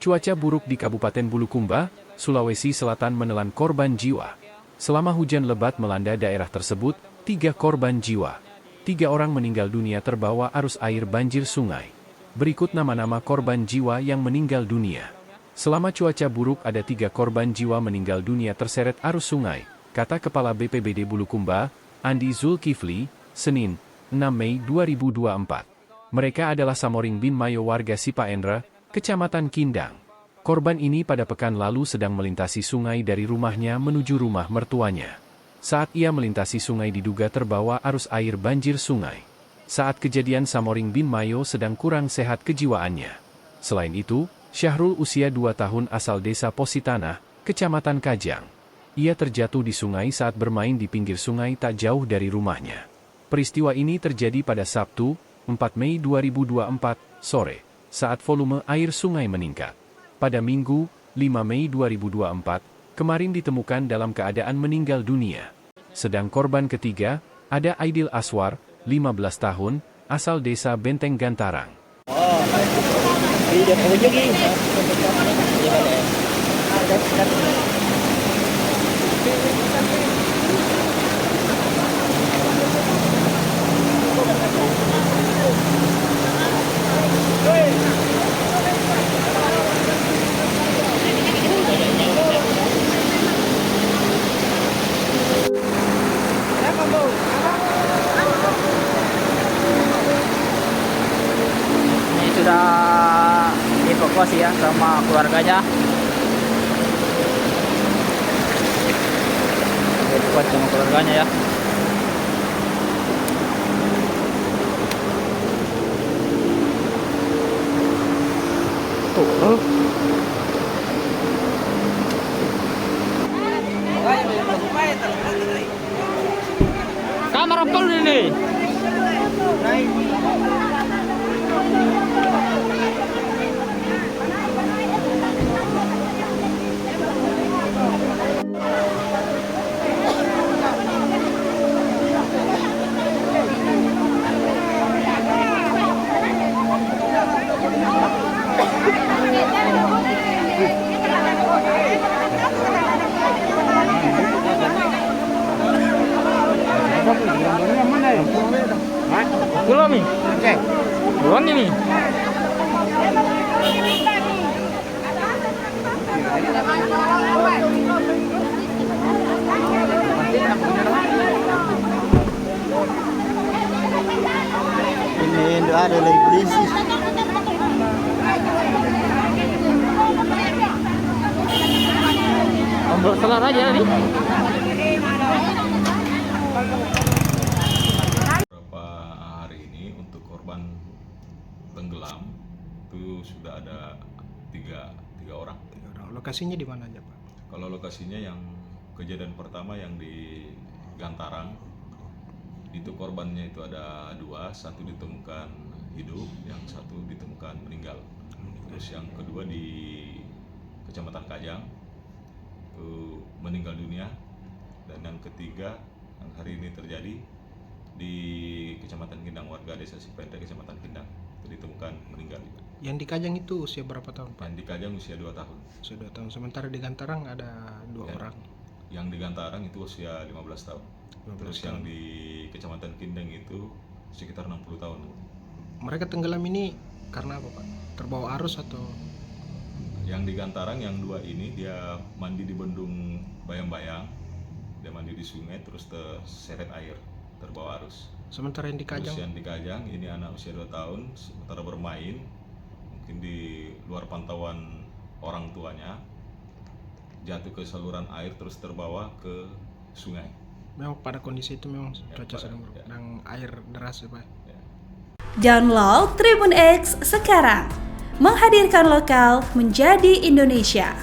Cuaca buruk di Kabupaten Bulukumba, Sulawesi Selatan menelan korban jiwa. Selama hujan lebat melanda daerah tersebut, 3 korban jiwa. 3 orang meninggal dunia terbawa arus air banjir sungai. Berikut nama-nama korban jiwa yang meninggal dunia. Selama cuaca buruk ada 3 korban jiwa meninggal dunia terseret arus sungai, kata Kepala BPBD Bulukumba, Andi Zulkifli, Senin, 6 Mei 2024. Mereka adalah Samoring bin Mayo warga Sipaendra, Kecamatan Kindang. Korban ini pada pekan lalu sedang melintasi sungai dari rumahnya menuju rumah mertuanya. Saat ia melintasi sungai diduga terbawa arus air banjir sungai. Saat kejadian Samoring bin Mayo sedang kurang sehat kejiwaannya. Selain itu, Syahrul usia 2 tahun asal desa Positanah, Kecamatan Kajang. Ia terjatuh di sungai saat bermain di pinggir sungai tak jauh dari rumahnya. Peristiwa ini terjadi pada Sabtu, 4 Mei 2024, sore, saat volume air sungai meningkat. Pada Minggu, 5 Mei 2024, kemarin ditemukan dalam keadaan meninggal dunia. Sedang korban ketiga, ada Aidil Aswar, 15 tahun, asal desa Benteng Gantarang. Ini sudah dievakuasi ya sama keluarganya. Dievakuasi sama keluarganya ya. Tuh. Kamera full ini. Belum nih. Oke. Belum ini. Ini ada lagi berisi. Ambil kelar aja nih. Beberapa hari ini untuk korban tenggelam itu sudah ada tiga orang. Lokasinya di mana aja, Pak? Kalau lokasinya yang kejadian pertama yang di Gantarang, itu korbannya itu ada 2, satu ditemukan hidup, yang satu ditemukan meninggal. Terus yang kedua di Kecamatan Kajang itu meninggal dunia, dan yang ketiga yang hari ini terjadi di Kecamatan Kindang, warga desa Sipaendra Kecamatan Kindang itu ditemukan meninggal. Yang di Kajang itu usia berapa tahun, Pak? Yang di Kajang usia 2 tahun. Usia 2 tahun. Sementara di Gantarang ada 2 orang. Yang di Gantarang itu usia 15 tahun. 15 Terus tahun. yang di Kecamatan Kindang itu sekitar 60 tahun. Mereka tenggelam ini karena apa, Pak? Terbawa arus atau? Yang di Gantarang yang 2 ini dia mandi di bendung Bayang-Bayang. Dia mandi di sungai terus terseret air, terbawa arus. Sementara yang di Terus Kajang? yang di Kajang ini anak usia 2 tahun, sementara bermain mungkin di luar pantauan orang tuanya, jatuh ke saluran air terus terbawa ke sungai. Memang pada kondisi itu memang cuaca sedang buruk ya. dan air deras ya, Pak. Ya. Download Tribun X sekarang. Menghadirkan lokal menjadi Indonesia.